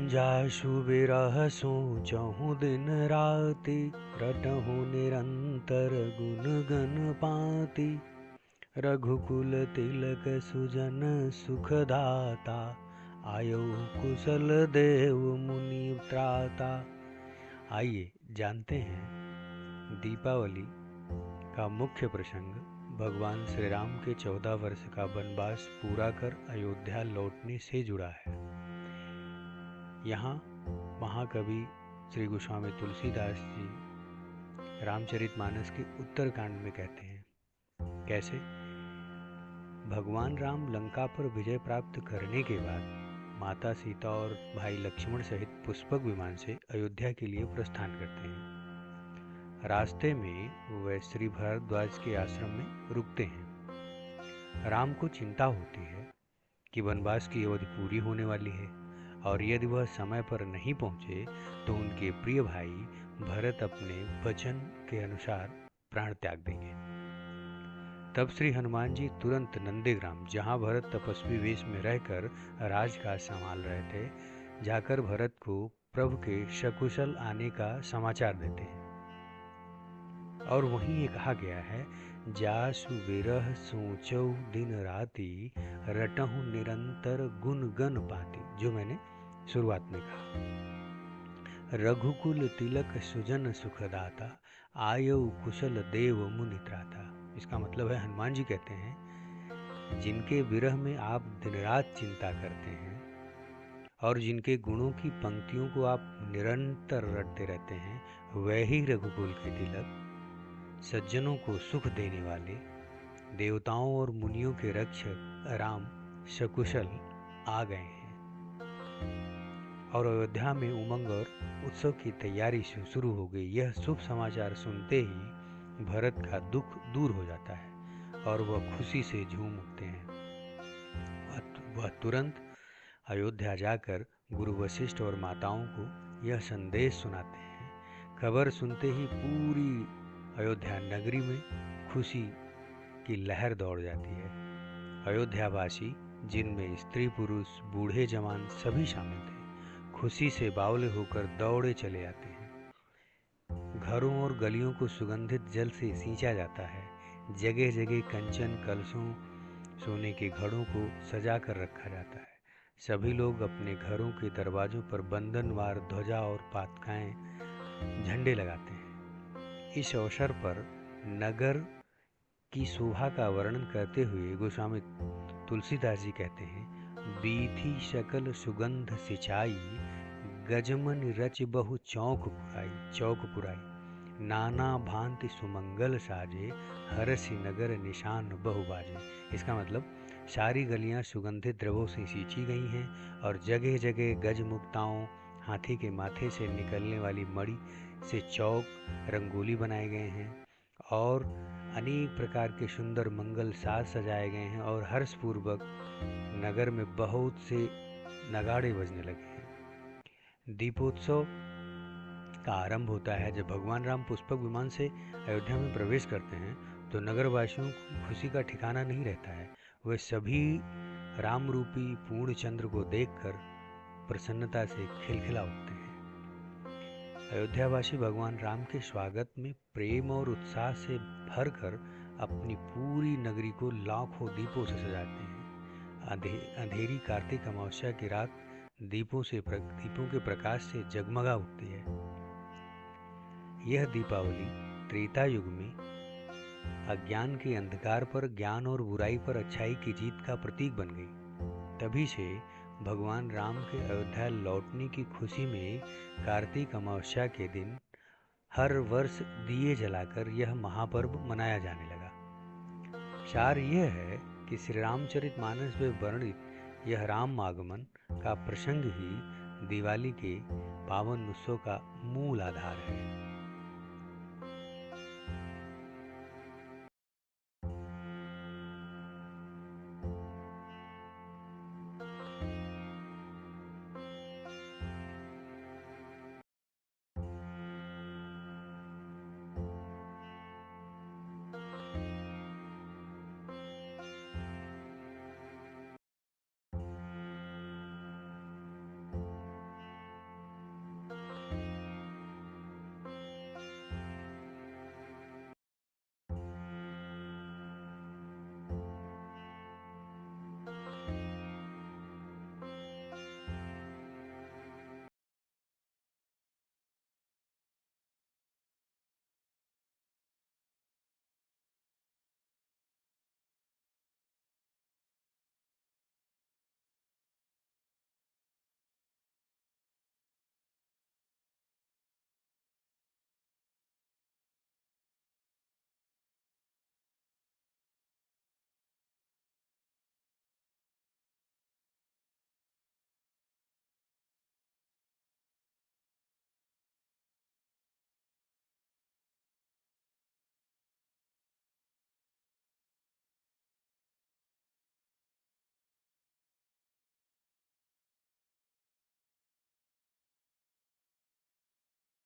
जासु बिरह सोचहु दिन राति, रटहु निरंतर गुन गन पाति। रघुकुल तिलक सुजन सुखदाता, आयो कुशल देव मुनि त्राता। आइए जानते हैं दीपावली का मुख्य प्रसंग भगवान श्री राम के 14 वर्ष का वनवास पूरा कर अयोध्या लौटने से जुड़ा है। यहाँ महाकवि श्री गोस्वामी तुलसीदास जी रामचरितमानस के उत्तरकांड में कहते हैं, कैसे भगवान राम लंका पर विजय प्राप्त करने के बाद माता सीता और भाई लक्ष्मण सहित पुष्पक विमान से अयोध्या के लिए प्रस्थान करते हैं। रास्ते में वे श्री भारद्वाज के आश्रम में रुकते हैं। राम को चिंता होती है कि वनवास की अवधि पूरी होने वाली है और यदि वह समय पर नहीं पहुंचे तो उनके प्रिय भाई भरत अपने वचन के अनुसार प्राण त्याग देंगे। तब श्री हनुमान जी तुरंत नंदीग्राम, जहां भरत तपस्वी वेश में रहकर राजकाज संभाल रहे थे, जाकर भरत को प्रभु के सकुशल आने का समाचार देते हैं। और वहीं ये कहा गया है, जासु विरह सोचौ दिन राति, रटहु निरंतर गुन गन पाति, जो मैंने शुरुआत में कहा। रघुकुल तिलक सुजन सुखदाता, आयौ कुशल देव मुनि त्राता। इसका मतलब है, हनुमान जी कहते हैं, जिनके विरह में आप दिन रात चिंता करते हैं और जिनके गुणों की पंक्तियों को आप निरंतर रटते रहते हैं, वह ही रघुकुल के तिलक, सज्जनों को सुख देने वाले, देवताओं और मुनियों के रक्षक राम सकुशल आ गए हैं। और अयोध्या में उमंग और उत्सव की तैयारी शुरू हो गई। यह शुभ समाचार सुनते ही भरत का दुख दूर हो जाता है और वह खुशी से झूम उठते हैं। वह तुरंत अयोध्या जाकर गुरु वशिष्ठ और माताओं को यह संदेश सुनाते हैं। खबर सुनते ही पूरी अयोध्या नगरी में खुशी की लहर दौड़ जाती है। अयोध्यावासी, जिनमें स्त्री पुरुष बूढ़े जवान सभी शामिल थे, खुशी से बावले होकर दौड़े चले आते हैं। घरों और गलियों को सुगंधित जल से सींचा जाता है। जगह जगह कंचन कलशों, सोने के घड़ों को सजा कर रखा जाता है। सभी लोग अपने घरों के दरवाजों पर बंधनवार ध्वजा और पताकाएं, झंडे लगाते हैं। इस अवसर पर नगर की शोभा का वर्णन करते हुए गोस्वामी तुलसीदास जी कहते हैं, बीथी शकल सुगंध सिंचाई, गजमन रच बहु चौक पुराई, नाना भांति सुमंगल साजे, हरसि नगर निशान बहु बाजे। इसका मतलब, सारी गलियां सुगंधित द्रव्यों से सींची गई हैं और जगह जगह गजमुक्ताओं, हाथी के माथे से निकलने वाली मणि से चौक, रंगोली बनाए गए हैं और अनेक प्रकार के सुंदर मंगल साज सजाए गए हैं और हर्षपूर्वक नगर में बहुत से नगाड़े बजने लगे हैं। दीपोत्सव का आरंभ होता है। जब भगवान राम पुष्पक विमान से अयोध्या में प्रवेश करते हैं तो नगरवासियों को खुशी का ठिकाना नहीं रहता है। वे सभी राम रूपी पूर्ण चंद्र को देखकर प्रसन्नता से खिलखिला उठते हैं। अयोध्यावासी भगवान राम के स्वागत में प्रेम और उत्साह से भरकर अपनी पूरी नगरी को लाखों दीपों से सजाते हैं। अंधेरी कार्तिक अमावस्या की रात दीपों के प्रकाश से जगमगा उठती है। यह दीपावली त्रेता युग में अज्ञान के अंधकार पर ज्ञान और बुराई पर अच्छाई की जीत का प्रतीक बन गई। तभी से भगवान राम के अयोध्या लौटने की खुशी में कार्तिक अमावस्या के दिन हर वर्ष दिए जलाकर यह महापर्व मनाया जाने लगा। सार यह है कि श्री रामचरितमानस में वर्णित यह राम आगमन का प्रसंग ही दिवाली के पावन उत्सव का मूल आधार है।